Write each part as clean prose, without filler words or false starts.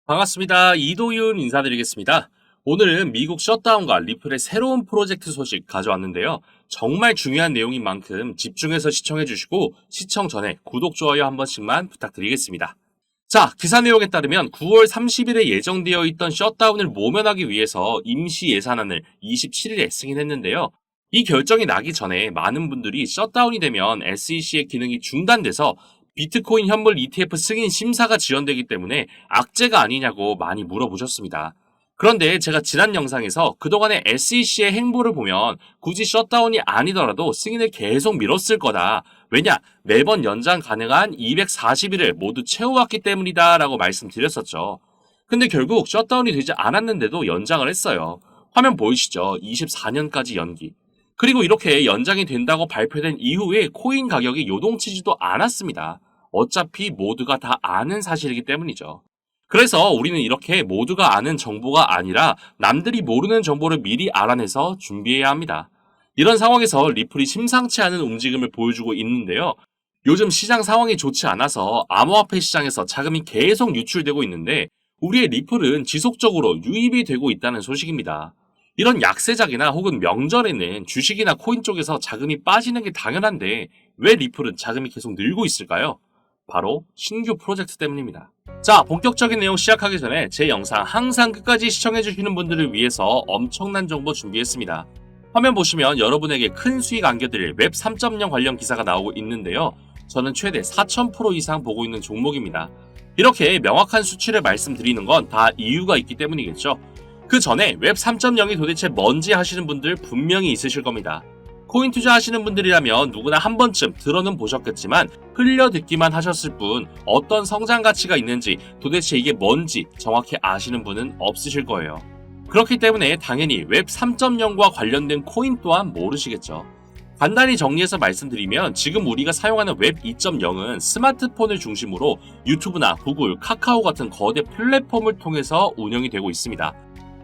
반갑습니다. 이도윤 인사드리겠습니다. 오늘은 미국 셧다운과 리플의 새로운 프로젝트 소식 가져왔는데요. 정말 중요한 내용인 만큼 집중해서 시청해 주시고 시청 전에 구독, 좋아요 한 번씩만 부탁드리겠습니다. 자, 기사 내용에 따르면 9월 30일에 예정되어 있던 셧다운을 모면하기 위해서 임시 예산안을 27일에 승인했는데요. 이 결정이 나기 전에 많은 분들이 셧다운이 되면 SEC의 기능이 중단돼서 비트코인 현물 ETF 승인 심사가 지연되기 때문에 악재가 아니냐고 많이 물어보셨습니다. 그런데 제가 지난 영상에서 그동안의 SEC의 행보를 보면 굳이 셧다운이 아니더라도 승인을 계속 미뤘을 거다. 왜냐? 매번 연장 가능한 240일을 모두 채워왔기 때문이다 라고 말씀드렸었죠. 근데 결국 셧다운이 되지 않았는데도 연장을 했어요. 화면 보이시죠? 24년까지 연기. 그리고 이렇게 연장이 된다고 발표된 이후에 코인 가격이 요동치지도 않았습니다. 어차피 모두가 다 아는 사실이기 때문이죠. 그래서 우리는 이렇게 모두가 아는 정보가 아니라 남들이 모르는 정보를 미리 알아내서 준비해야 합니다. 이런 상황에서 리플이 심상치 않은 움직임을 보여주고 있는데요. 요즘 시장 상황이 좋지 않아서 암호화폐 시장에서 자금이 계속 유출되고 있는데 우리의 리플은 지속적으로 유입이 되고 있다는 소식입니다. 이런 약세작이나 혹은 명절에는 주식이나 코인 쪽에서 자금이 빠지는 게 당연한데 왜 리플은 자금이 계속 늘고 있을까요? 바로 신규 프로젝트 때문입니다. 자, 본격적인 내용 시작하기 전에 제 영상 항상 끝까지 시청해주시는 분들을 위해서 엄청난 정보 준비했습니다. 화면 보시면 여러분에게 큰 수익 안겨드릴 웹 3.0 관련 기사가 나오고 있는데요. 저는 최대 4000% 이상 보고 있는 종목입니다. 이렇게 명확한 수치를 말씀드리는 건 다 이유가 있기 때문이겠죠. 그 전에 웹 3.0이 도대체 뭔지 하시는 분들 분명히 있으실 겁니다. 코인 투자하시는 분들이라면 누구나 한 번쯤 들어는 보셨겠지만 흘려 듣기만 하셨을 뿐 어떤 성장 가치가 있는지 도대체 이게 뭔지 정확히 아시는 분은 없으실 거예요. 그렇기 때문에 당연히 웹 3.0과 관련된 코인 또한 모르시겠죠. 간단히 정리해서 말씀드리면 지금 우리가 사용하는 웹 2.0은 스마트폰을 중심으로 유튜브나 구글, 카카오 같은 거대 플랫폼을 통해서 운영이 되고 있습니다.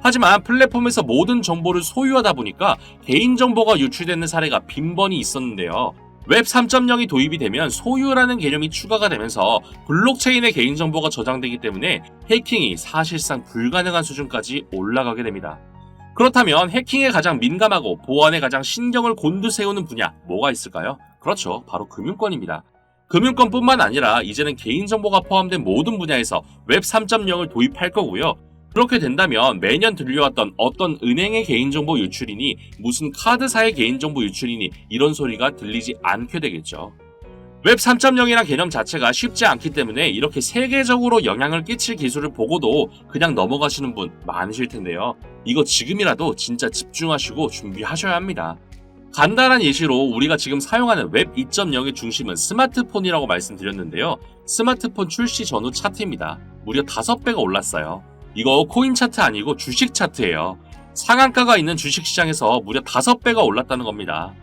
하지만 플랫폼에서 모든 정보를 소유하다 보니까 개인정보가 유출되는 사례가 빈번히 있었는데요. 웹 3.0이 도입이 되면 소유라는 개념이 추가가 되면서 블록체인의 개인정보가 저장되기 때문에 해킹이 사실상 불가능한 수준까지 올라가게 됩니다. 그렇다면 해킹에 가장 민감하고 보안에 가장 신경을 곤두세우는 분야 뭐가 있을까요? 그렇죠. 바로 금융권입니다. 금융권뿐만 아니라 이제는 개인정보가 포함된 모든 분야에서 웹 3.0을 도입할 거고요. 그렇게 된다면 매년 들려왔던 어떤 은행의 개인정보 유출이니 무슨 카드사의 개인정보 유출이니 이런 소리가 들리지 않게 되겠죠. 웹 3.0이란 개념 자체가 쉽지 않기 때문에 이렇게 세계적으로 영향을 끼칠 기술을 보고도 그냥 넘어가시는 분 많으실 텐데요. 이거 지금이라도 진짜 집중하시고 준비하셔야 합니다. 간단한 예시로 우리가 지금 사용하는 웹 2.0의 중심은 스마트폰이라고 말씀드렸는데요. 스마트폰 출시 전후 차트입니다. 무려 5배가 올랐어요. 이거 코인 차트 아니고 주식 차트예요. 상한가가 있는 주식 시장에서 무려 5배가 올랐다는 겁니다.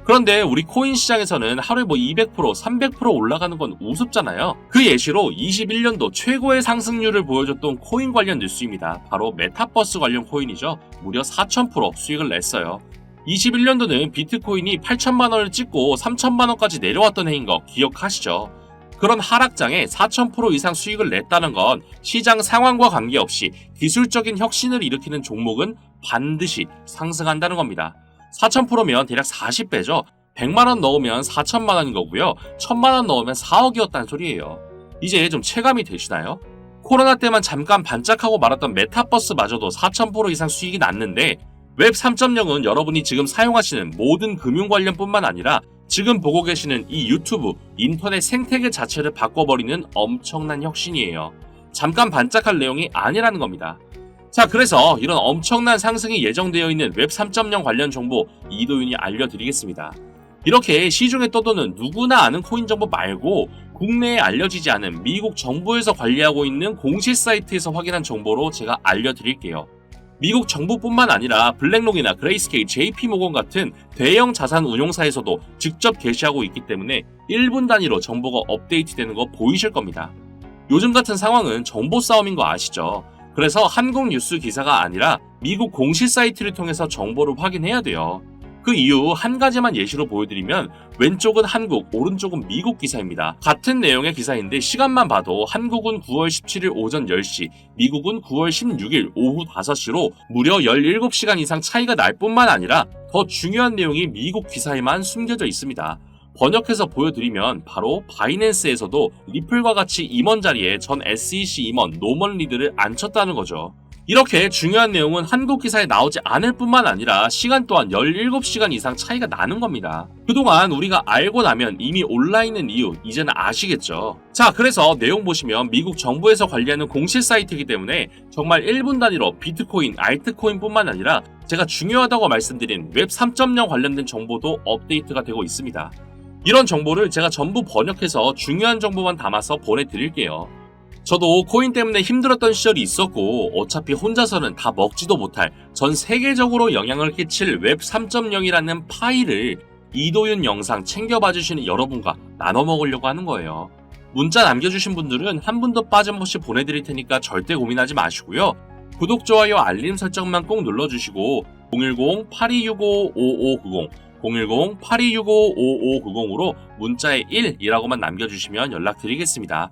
그런데 우리 코인 시장에서는 하루에 200%, 300% 올라가는 건 우습잖아요. 그 예시로 21년도 최고의 상승률을 보여줬던 코인 관련 뉴스입니다. 바로 메타버스 관련 코인이죠. 무려 4000% 수익을 냈어요. 21년도는 비트코인이 8천만 원을 찍고 3천만 원까지 내려왔던 해인 거 기억하시죠? 그런 하락장에 4000% 이상 수익을 냈다는 건 시장 상황과 관계없이 기술적인 혁신을 일으키는 종목은 반드시 상승한다는 겁니다. 4000%면 대략 40배죠. 100만원 넣으면 4천만원인 거고요. 1000만원 넣으면 4억이었다는 소리예요. 이제 좀 체감이 되시나요? 코로나 때만 잠깐 반짝하고 말았던 메타버스마저도 4000% 이상 수익이 났는데 웹 3.0은 여러분이 지금 사용하시는 모든 금융 관련뿐만 아니라 지금 보고 계시는 이 유튜브, 인터넷 생태계 자체를 바꿔버리는 엄청난 혁신이에요. 잠깐 반짝할 내용이 아니라는 겁니다. 자, 그래서 이런 엄청난 상승이 예정되어 있는 웹 3.0 관련 정보 이도윤이 알려드리겠습니다. 이렇게 시중에 떠도는 누구나 아는 코인 정보 말고 국내에 알려지지 않은 미국 정부에서 관리하고 있는 공식 사이트에서 확인한 정보로 제가 알려드릴게요. 미국 정부뿐만 아니라 블랙록이나 그레이스케일, JP모건 같은 대형 자산 운용사에서도 직접 게시하고 있기 때문에 1분 단위로 정보가 업데이트되는 거 보이실 겁니다. 요즘 같은 상황은 정보 싸움인 거 아시죠? 그래서 한국 뉴스 기사가 아니라 미국 공식 사이트를 통해서 정보를 확인해야 돼요. 그 이유 한 가지만 예시로 보여드리면 왼쪽은 한국, 오른쪽은 미국 기사입니다. 같은 내용의 기사인데 시간만 봐도 한국은 9월 17일 오전 10시, 미국은 9월 16일 오후 5시로 무려 17시간 이상 차이가 날 뿐만 아니라 더 중요한 내용이 미국 기사에만 숨겨져 있습니다. 번역해서 보여드리면 바로 바이낸스에서도 리플과 같이 임원 자리에 전 SEC 임원 노먼 리드를 앉혔다는 거죠. 이렇게 중요한 내용은 한국 기사에 나오지 않을 뿐만 아니라 시간 또한 17시간 이상 차이가 나는 겁니다. 그동안 우리가 알고 나면 이미 온라인인 이유 이제는 아시겠죠? 자, 그래서 내용 보시면 미국 정부에서 관리하는 공식 사이트이기 때문에 정말 1분 단위로 비트코인, 알트코인 뿐만 아니라 제가 중요하다고 말씀드린 웹 3.0 관련된 정보도 업데이트가 되고 있습니다. 이런 정보를 제가 전부 번역해서 중요한 정보만 담아서 보내드릴게요. 저도 코인 때문에 힘들었던 시절이 있었고 어차피 혼자서는 다 먹지도 못할 전 세계적으로 영향을 끼칠 웹 3.0이라는 파일을 이도윤 영상 챙겨봐 주시는 여러분과 나눠 먹으려고 하는 거예요. 문자 남겨주신 분들은 한 분도 빠짐없이 보내드릴 테니까 절대 고민하지 마시고요. 구독, 좋아요, 알림 설정만 꼭 눌러주시고 010-8265-5590 010-8265-5590으로 문자에 1이라고만 남겨주시면 연락드리겠습니다.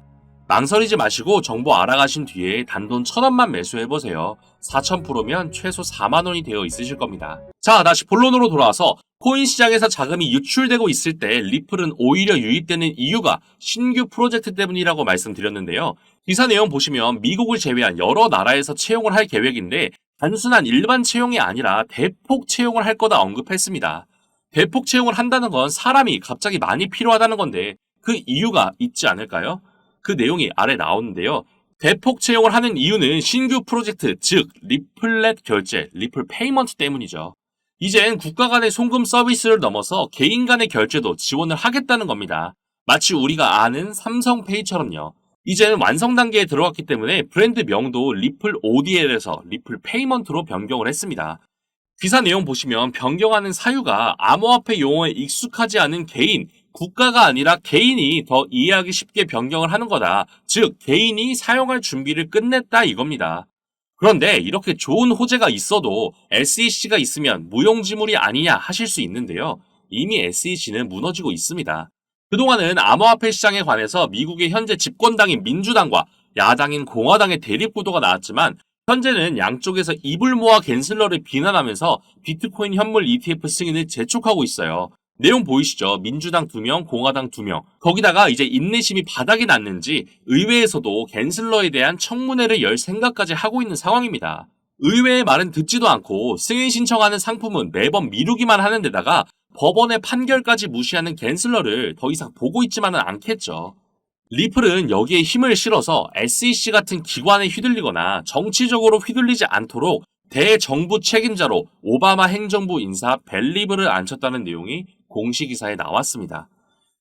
망설이지 마시고 정보 알아가신 뒤에 단돈 1,000원만 매수해보세요. 4,000%면 최소 4만원이 되어 있으실 겁니다. 자, 다시 본론으로 돌아와서 코인 시장에서 자금이 유출되고 있을 때 리플은 오히려 유입되는 이유가 신규 프로젝트 때문이라고 말씀드렸는데요. 기사 내용 보시면 미국을 제외한 여러 나라에서 채용을 할 계획인데 단순한 일반 채용이 아니라 대폭 채용을 할 거다 언급했습니다. 대폭 채용을 한다는 건 사람이 갑자기 많이 필요하다는 건데 그 이유가 있지 않을까요? 그 내용이 아래 나오는데요. 대폭 채용을 하는 이유는 신규 프로젝트, 즉 리플렛 결제, 리플 페이먼트 때문이죠. 이젠 국가 간의 송금 서비스를 넘어서 개인 간의 결제도 지원을 하겠다는 겁니다. 마치 우리가 아는 삼성페이처럼요. 이제는 완성 단계에 들어갔기 때문에 브랜드 명도 리플 ODL에서 리플 페이먼트로 변경을 했습니다. 기사 내용 보시면 변경하는 사유가 암호화폐 용어에 익숙하지 않은 개인, 국가가 아니라 개인이 더 이해하기 쉽게 변경을 하는 거다. 즉, 개인이 사용할 준비를 끝냈다 이겁니다. 그런데 이렇게 좋은 호재가 있어도 SEC가 있으면 무용지물이 아니냐 하실 수 있는데요. 이미 SEC는 무너지고 있습니다. 그동안은 암호화폐 시장에 관해서 미국의 현재 집권당인 민주당과 야당인 공화당의 대립구도가 나왔지만 현재는 양쪽에서 입을 모아 갠슬러를 비난하면서 비트코인 현물 ETF 승인을 재촉하고 있어요. 내용 보이시죠? 민주당 2명, 공화당 2명. 거기다가 이제 인내심이 바닥이 났는지 의회에서도 갠슬러에 대한 청문회를 열 생각까지 하고 있는 상황입니다. 의회의 말은 듣지도 않고 승인 신청하는 상품은 매번 미루기만 하는 데다가 법원의 판결까지 무시하는 갠슬러를 더 이상 보고 있지만은 않겠죠. 리플은 여기에 힘을 실어서 SEC 같은 기관에 휘둘리거나 정치적으로 휘둘리지 않도록 대정부 책임자로 오바마 행정부 인사 벨리브를 앉혔다는 내용이 공식 기사에 나왔습니다.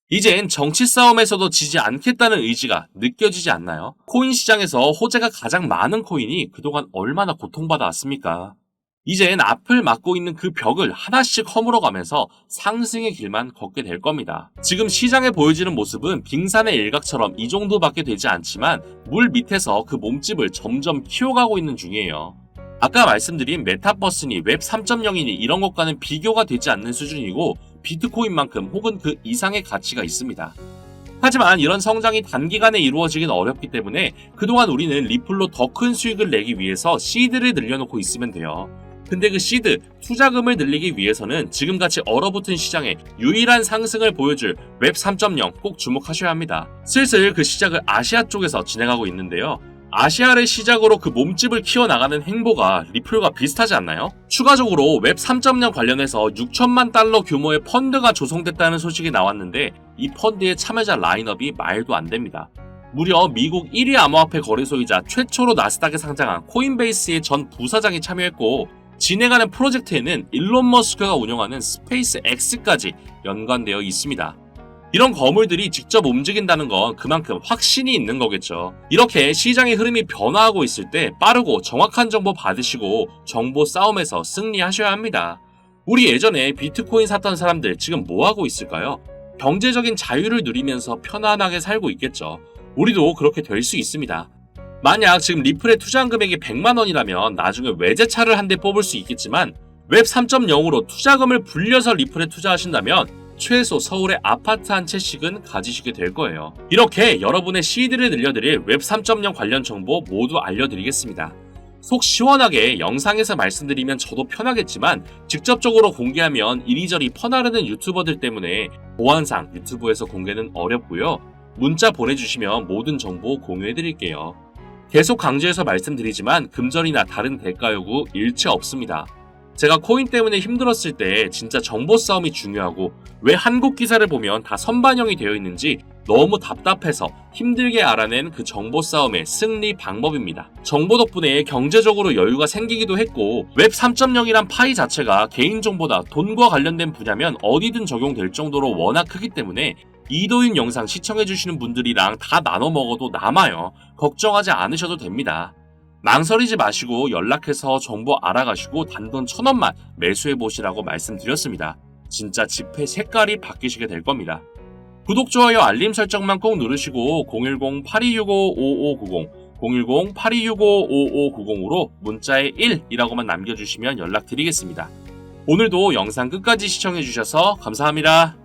이젠 정치 싸움에서도 지지 않겠다는 의지가 느껴지지 않나요? 코인 시장에서 호재가 가장 많은 코인이 그동안 얼마나 고통받아 왔습니까? 이젠 앞을 막고 있는 그 벽을 하나씩 허물어가면서 상승의 길만 걷게 될 겁니다. 지금 시장에 보여지는 모습은 빙산의 일각처럼 이 정도밖에 되지 않지만 물 밑에서 그 몸집을 점점 키워가고 있는 중이에요. 아까 말씀드린 메타버스니 웹 3.0이니 이런 것과는 비교가 되지 않는 수준이고 비트코인만큼 혹은 그 이상의 가치가 있습니다. 하지만 이런 성장이 단기간에 이루어지긴 어렵기 때문에 그동안 우리는 리플로 더 큰 수익을 내기 위해서 시드를 늘려놓고 있으면 돼요. 근데 그 시드, 투자금을 늘리기 위해서는 지금같이 얼어붙은 시장에 유일한 상승을 보여줄 웹 3.0 꼭 주목하셔야 합니다. 슬슬 그 시작을 아시아 쪽에서 진행하고 있는데요. 아시아를 시작으로 그 몸집을 키워나가는 행보가 리플과 비슷하지 않나요? 추가적으로 웹 3.0 관련해서 6천만 달러 규모의 펀드가 조성됐다는 소식이 나왔는데 이 펀드의 참여자 라인업이 말도 안 됩니다. 무려 미국 1위 암호화폐 거래소이자 최초로 나스닥에 상장한 코인베이스의 전 부사장이 참여했고 진행하는 프로젝트에는 일론 머스크가 운영하는 스페이스 X까지 연관되어 있습니다. 이런 거물들이 직접 움직인다는 건 그만큼 확신이 있는 거겠죠. 이렇게 시장의 흐름이 변화하고 있을 때 빠르고 정확한 정보 받으시고 정보 싸움에서 승리하셔야 합니다. 우리 예전에 비트코인 샀던 사람들 지금 뭐하고 있을까요? 경제적인 자유를 누리면서 편안하게 살고 있겠죠. 우리도 그렇게 될 수 있습니다. 만약 지금 리플에 투자한 금액이 100만 원이라면 나중에 외제차를 한 대 뽑을 수 있겠지만 웹 3.0으로 투자금을 불려서 리플에 투자하신다면 최소 서울의 아파트 한 채씩은 가지시게 될 거예요. 이렇게 여러분의 시드를 늘려드릴 웹 3.0 관련 정보 모두 알려드리겠습니다. 속 시원하게 영상에서 말씀드리면 저도 편하겠지만 직접적으로 공개하면 이리저리 퍼나르는 유튜버들 때문에 보안상 유튜브에서 공개는 어렵고요. 문자 보내주시면 모든 정보 공유해드릴게요. 계속 강조해서 말씀드리지만 금전이나 다른 대가 요구 일체 없습니다. 제가 코인 때문에 힘들었을 때 진짜 정보 싸움이 중요하고 왜 한국 기사를 보면 다 선반영이 되어 있는지 너무 답답해서 힘들게 알아낸 그 정보 싸움의 승리 방법입니다. 정보 덕분에 경제적으로 여유가 생기기도 했고 웹 3.0이란 파이 자체가 개인정보나 돈과 관련된 분야면 어디든 적용될 정도로 워낙 크기 때문에 이도윤 영상 시청해주시는 분들이랑 다 나눠 먹어도 남아요. 걱정하지 않으셔도 됩니다. 망설이지 마시고 연락해서 정보 알아가시고 단돈 1,000원만 매수해보시라고 말씀드렸습니다. 진짜 지폐 색깔이 바뀌시게 될 겁니다. 구독, 좋아요, 알림 설정만 꼭 누르시고 010-8265-5590, 010-8265-5590으로 문자에 1이라고만 남겨주시면 연락드리겠습니다. 오늘도 영상 끝까지 시청해주셔서 감사합니다.